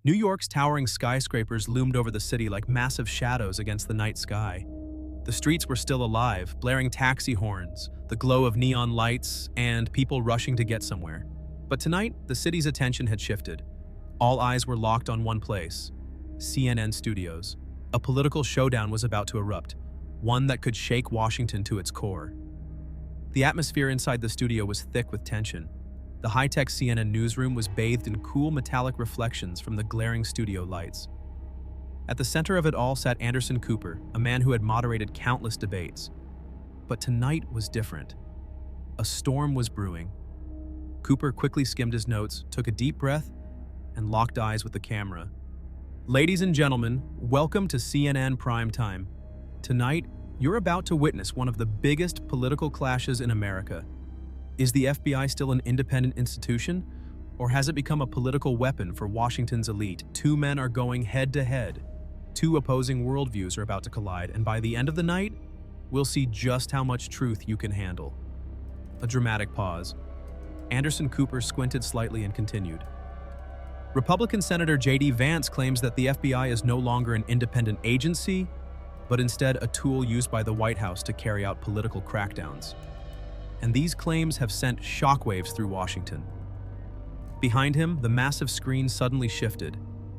New York's towering skyscrapers loomed over the city like massive shadows against the night sky. The streets were still alive, blaring taxi horns, the glow of neon lights, and people rushing to get somewhere. But tonight, the city's attention had shifted. All eyes were locked on one place: CNN studios. A political showdown was about to erupt, one that could shake Washington to its core. The atmosphere inside the studio was thick with tension. The high-tech CNN newsroom was bathed in cool metallic reflections from the glaring studio lights. At the center of it all sat Anderson Cooper, a man who had moderated countless debates. But tonight was different. A storm was brewing. Cooper quickly skimmed his notes, took a deep breath, and locked eyes with the camera. Ladies and gentlemen, welcome to CNN Primetime. Tonight, you're about to witness one of the biggest political clashes in America. Is the FBI still an independent institution, or has it become a political weapon for Washington's elite? Two men are going head-to-head. Two opposing worldviews are about to collide, and by the end of the night, we'll see just how much truth you can handle. A dramatic pause. Anderson Cooper squinted slightly and continued. Republican Senator J.D. Vance claims that the FBI is no longer an independent agency, but instead a tool used by the White House to carry out political crackdowns. And these claims have sent shockwaves through Washington. Behind him, the massive screen suddenly shifted.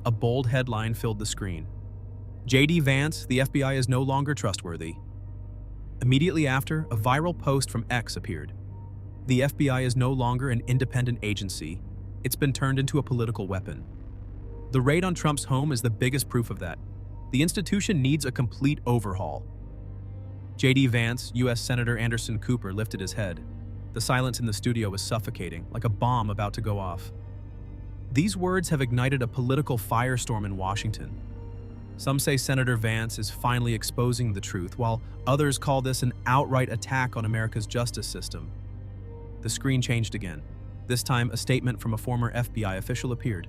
A bold headline filled the screen. J.D. Vance, the FBI is no longer trustworthy. Immediately after, a viral post from X appeared. The FBI is no longer an independent agency. It's been turned into a political weapon. The raid on Trump's home is the biggest proof of that. The institution needs a complete overhaul. J.D. Vance, U.S. Senator Anderson Cooper lifted his head. The silence in the studio was suffocating, like a bomb about to go off. These words have ignited a political firestorm in Washington. Some say Senator Vance is finally exposing the truth, while others call this an outright attack on America's justice system. The screen changed again. This time, a statement from a former FBI official appeared.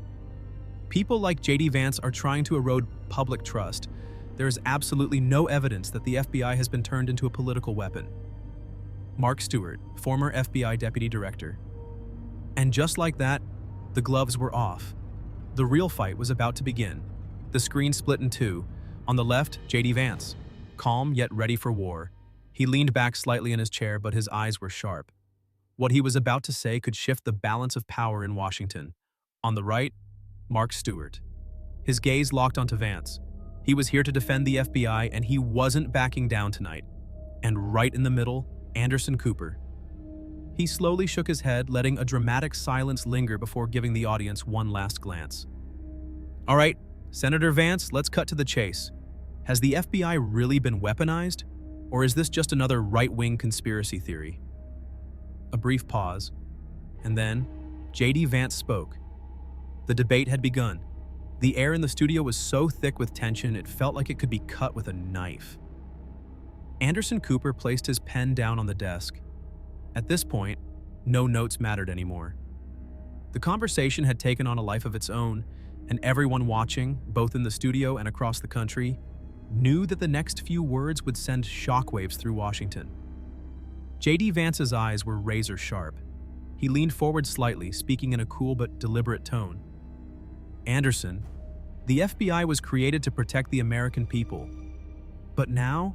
People like J.D. Vance are trying to erode public trust. There is absolutely no evidence that the FBI has been turned into a political weapon. Mark Stewart, former FBI deputy director. And just like that, the gloves were off. The real fight was about to begin. The screen split in two. On the left, J.D. Vance, calm yet ready for war. He leaned back slightly in his chair, but his eyes were sharp. What he was about to say could shift the balance of power in Washington. On the right, Mark Stewart. His gaze locked onto Vance. He was here to defend the FBI, and he wasn't backing down tonight. And right in the middle, Anderson Cooper. He slowly shook his head, letting a dramatic silence linger before giving the audience one last glance. All right, Senator Vance, let's cut to the chase. Has the FBI really been weaponized, or is this just another right-wing conspiracy theory? A brief pause, and then J.D. Vance spoke. The debate had begun. The air in the studio was so thick with tension it felt like it could be cut with a knife. Anderson Cooper placed his pen down on the desk. At this point, no notes mattered anymore. The conversation had taken on a life of its own, and everyone watching, both in the studio and across the country, knew that the next few words would send shockwaves through Washington. J.D. Vance's eyes were razor sharp. He leaned forward slightly, speaking in a cool but deliberate tone. Anderson, the FBI was created to protect the American people. But now,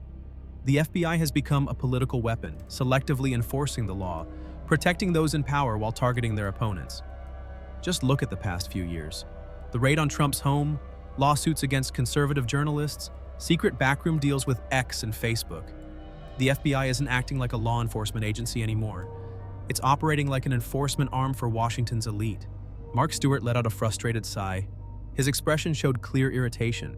the FBI has become a political weapon, selectively enforcing the law, protecting those in power while targeting their opponents. Just look at the past few years. The raid on Trump's home, lawsuits against conservative journalists, secret backroom deals with X and Facebook. The FBI isn't acting like a law enforcement agency anymore. It's operating like an enforcement arm for Washington's elite. Mark Stewart let out a frustrated sigh. His expression showed clear irritation.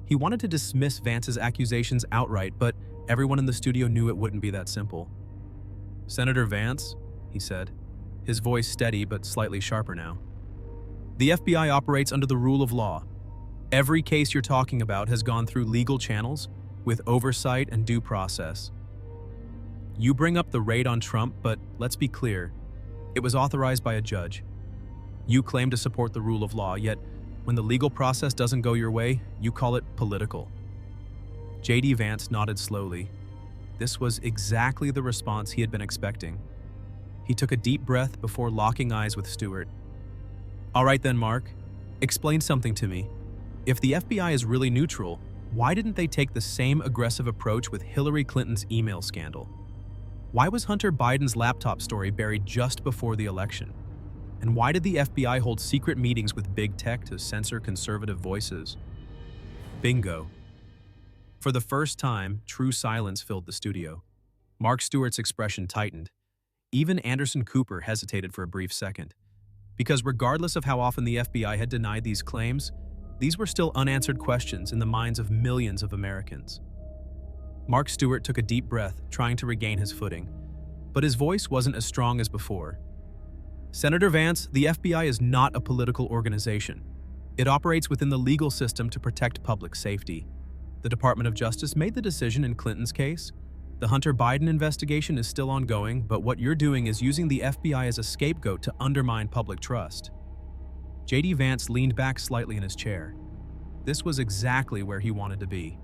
He wanted to dismiss Vance's accusations outright, but everyone in the studio knew it wouldn't be that simple. Senator Vance, he said, his voice steady but slightly sharper now. The FBI operates under the rule of law. Every case you're talking about has gone through legal channels with oversight and due process. You bring up the raid on Trump, but let's be clear, it was authorized by a judge. You claim to support the rule of law, yet when the legal process doesn't go your way, you call it political. J.D. Vance nodded slowly. This was exactly the response he had been expecting. He took a deep breath before locking eyes with Stewart. All right then, Mark. Explain something to me. If the FBI is really neutral, why didn't they take the same aggressive approach with Hillary Clinton's email scandal? Why was Hunter Biden's laptop story buried just before the election? And why did the FBI hold secret meetings with big tech to censor conservative voices? Bingo. For the first time, true silence filled the studio. Mark Stewart's expression tightened. Even Anderson Cooper hesitated for a brief second. Because regardless of how often the FBI had denied these claims, these were still unanswered questions in the minds of millions of Americans. Mark Stewart took a deep breath, trying to regain his footing. But his voice wasn't as strong as before. Senator Vance, the FBI is not a political organization. It operates within the legal system to protect public safety. The Department of Justice made the decision in Clinton's case. The Hunter Biden investigation is still ongoing, but what you're doing is using the FBI as a scapegoat to undermine public trust. J.D. Vance leaned back slightly in his chair. This was exactly where he wanted to be.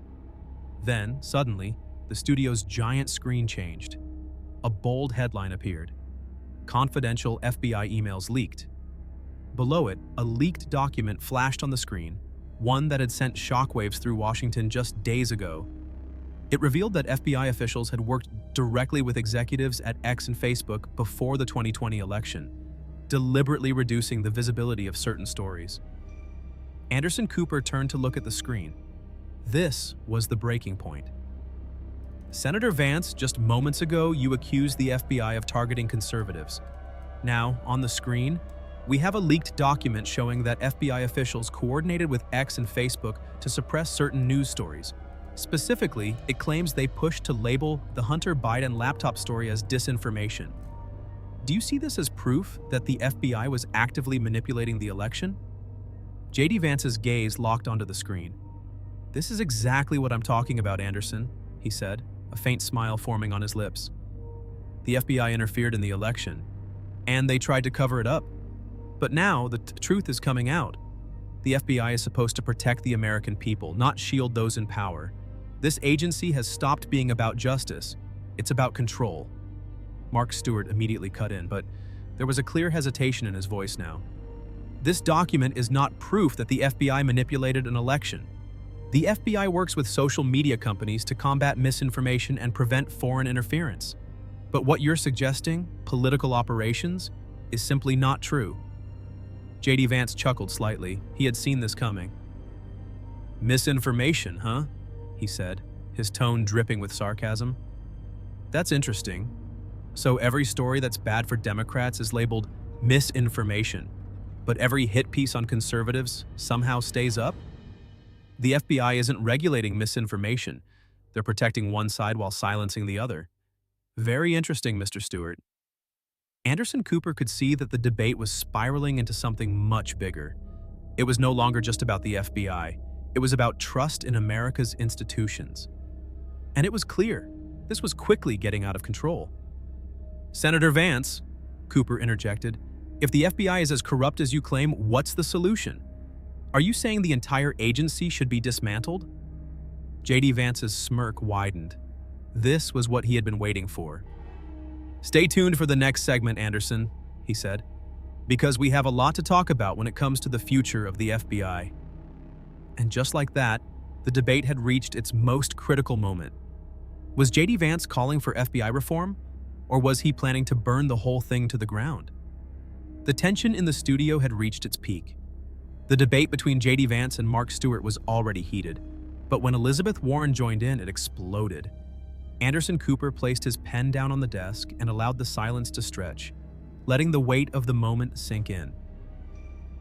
Then, suddenly, the studio's giant screen changed. A bold headline appeared. Confidential FBI emails leaked. Below it, a leaked document flashed on the screen, one that had sent shockwaves through Washington just days ago. It revealed that FBI officials had worked directly with executives at X and Facebook before the 2020 election, deliberately reducing the visibility of certain stories. Anderson Cooper turned to look at the screen. This was the breaking point. Senator Vance, just moments ago, you accused the FBI of targeting conservatives. Now, on the screen, we have a leaked document showing that FBI officials coordinated with X and Facebook to suppress certain news stories. Specifically, it claims they pushed to label the Hunter Biden laptop story as disinformation. Do you see this as proof that the FBI was actively manipulating the election? J.D. Vance's gaze locked onto the screen. This is exactly what I'm talking about, Anderson, he said, a faint smile forming on his lips. The FBI interfered in the election, and they tried to cover it up. But now the truth is coming out. The FBI is supposed to protect the American people, not shield those in power. This agency has stopped being about justice. It's about control. Mark Stewart immediately cut in, but there was a clear hesitation in his voice now. This document is not proof that the FBI manipulated an election. The FBI works with social media companies to combat misinformation and prevent foreign interference. But what you're suggesting, political operations, is simply not true. J.D. Vance chuckled slightly. He had seen this coming. Misinformation, huh? He said, his tone dripping with sarcasm. That's interesting. So every story that's bad for Democrats is labeled misinformation, but every hit piece on conservatives somehow stays up? The FBI isn't regulating misinformation. They're protecting one side while silencing the other. Very interesting, Mr. Stewart. Anderson Cooper could see that the debate was spiraling into something much bigger. It was no longer just about the FBI. It was about trust in America's institutions. And it was clear, this was quickly getting out of control. Senator Vance, Cooper interjected, if the FBI is as corrupt as you claim, what's the solution? Are you saying the entire agency should be dismantled? J.D. Vance's smirk widened. This was what he had been waiting for. Stay tuned for the next segment, Anderson, he said, because we have a lot to talk about when it comes to the future of the FBI. And just like that, the debate had reached its most critical moment. Was J.D. Vance calling for FBI reform, or was he planning to burn the whole thing to the ground? The tension in the studio had reached its peak. The debate between J.D. Vance and Mark Stewart was already heated, but when Elizabeth Warren joined in, it exploded. Anderson Cooper placed his pen down on the desk and allowed the silence to stretch, letting the weight of the moment sink in.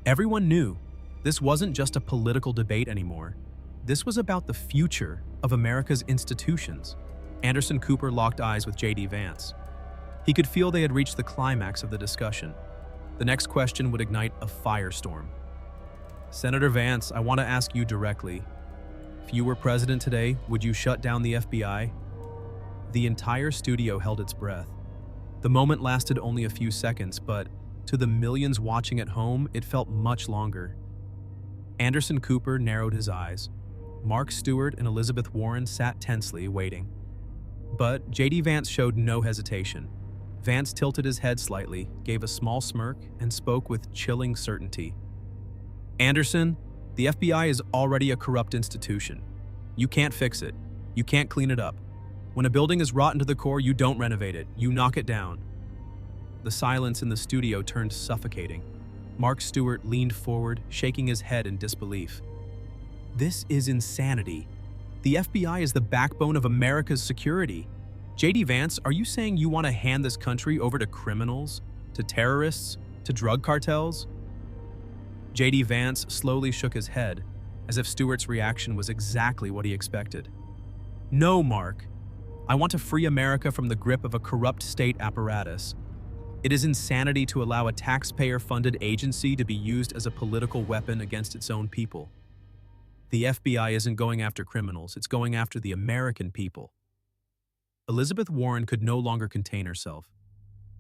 Everyone knew this wasn't just a political debate anymore. This was about the future of America's institutions. Anderson Cooper locked eyes with J.D. Vance. He could feel they had reached the climax of the discussion. The next question would ignite a firestorm. Senator Vance, I want to ask you directly. If you were president today, would you shut down the FBI? The entire studio held its breath. The moment lasted only a few seconds, but to the millions watching at home, it felt much longer. Anderson Cooper narrowed his eyes. Mark Stewart and Elizabeth Warren sat tensely, waiting. But J.D. Vance showed no hesitation. Vance tilted his head slightly, gave a small smirk, and spoke with chilling certainty. Anderson, the FBI is already a corrupt institution. You can't fix it. You can't clean it up. When a building is rotten to the core, you don't renovate it. You knock it down. The silence in the studio turned suffocating. Mark Stewart leaned forward, shaking his head in disbelief. This is insanity. The FBI is the backbone of America's security. J.D. Vance, are you saying you want to hand this country over to criminals, to terrorists, to drug cartels? J.D. Vance slowly shook his head, as if Stewart's reaction was exactly what he expected. No, Mark. I want to free America from the grip of a corrupt state apparatus. It is insanity to allow a taxpayer-funded agency to be used as a political weapon against its own people. The FBI isn't going after criminals, it's going after the American people. Elizabeth Warren could no longer contain herself.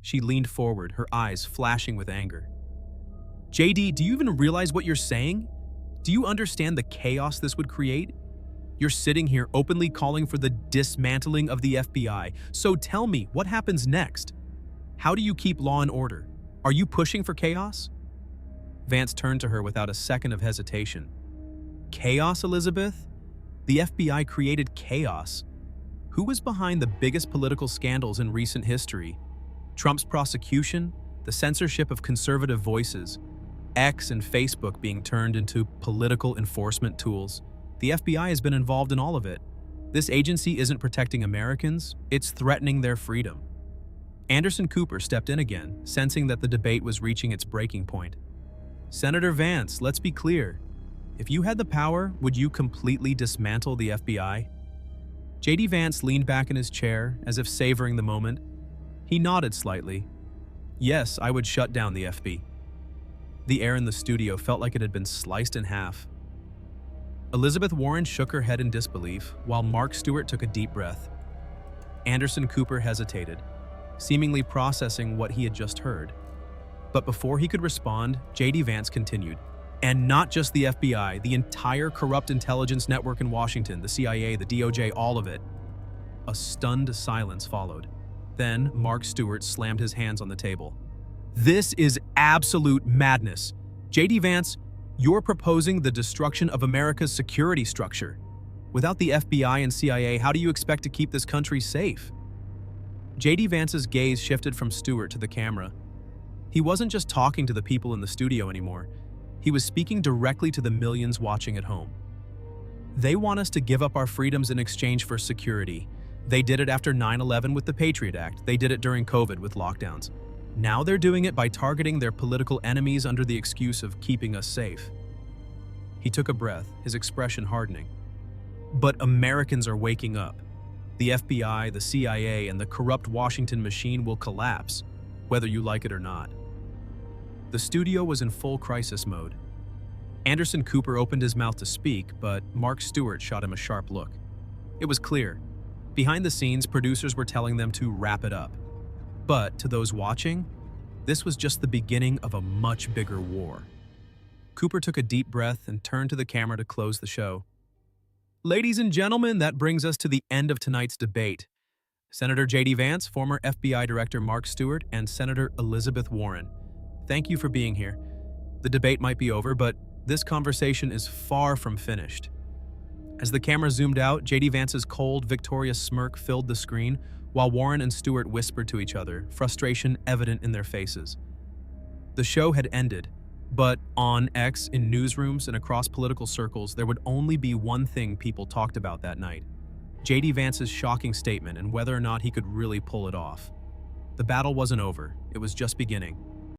She leaned forward, her eyes flashing with anger. JD, do you even realize what you're saying? Do you understand the chaos this would create? You're sitting here openly calling for the dismantling of the FBI. So tell me, what happens next? How do you keep law and order? Are you pushing for chaos? Vance turned to her without a second of hesitation. Chaos, Elizabeth? The FBI created chaos. Who was behind the biggest political scandals in recent history? Trump's prosecution, the censorship of conservative voices, X and Facebook being turned into political enforcement tools. The FBI has been involved in all of it. This agency isn't protecting Americans, it's threatening their freedom. Anderson Cooper stepped in again, sensing that the debate was reaching its breaking point. Senator Vance, let's be clear. If you had the power, would you completely dismantle the FBI? J.D. Vance leaned back in his chair, as if savoring the moment. He nodded slightly. Yes, I would shut down the FBI. The air in the studio felt like it had been sliced in half. Elizabeth Warren shook her head in disbelief, while Mark Stewart took a deep breath. Anderson Cooper hesitated, seemingly processing what he had just heard. But before he could respond, J.D. Vance continued. And not just the FBI, the entire corrupt intelligence network in Washington, the CIA, the DOJ, all of it. A stunned silence followed. Then Mark Stewart slammed his hands on the table. This is absolute madness. J.D. Vance, you're proposing the destruction of America's security structure. Without the FBI and CIA, how do you expect to keep this country safe? J.D. Vance's gaze shifted from Stewart to the camera. He wasn't just talking to the people in the studio anymore. He was speaking directly to the millions watching at home. They want us to give up our freedoms in exchange for security. They did it after 9/11 with the Patriot Act. They did it during COVID with lockdowns. Now they're doing it by targeting their political enemies under the excuse of keeping us safe. He took a breath, his expression hardening. But Americans are waking up. The FBI, the CIA, and the corrupt Washington machine will collapse, whether you like it or not. The studio was in full crisis mode. Anderson Cooper opened his mouth to speak, but Mark Stewart shot him a sharp look. It was clear. Behind the scenes, producers were telling them to wrap it up. But to those watching, this was just the beginning of a much bigger war. Cooper took a deep breath and turned to the camera to close the show. Ladies and gentlemen, that brings us to the end of tonight's debate. Senator J.D. Vance, former FBI Director Mark Stewart, and Senator Elizabeth Warren. Thank you for being here. The debate might be over, but this conversation is far from finished. As the camera zoomed out, J.D. Vance's cold, victorious smirk filled the screen, while Warren and Stewart whispered to each other, frustration evident in their faces. The show had ended, but on X, in newsrooms and across political circles, there would only be one thing people talked about that night: J.D. Vance's shocking statement and whether or not he could really pull it off. The battle wasn't over, it was just beginning.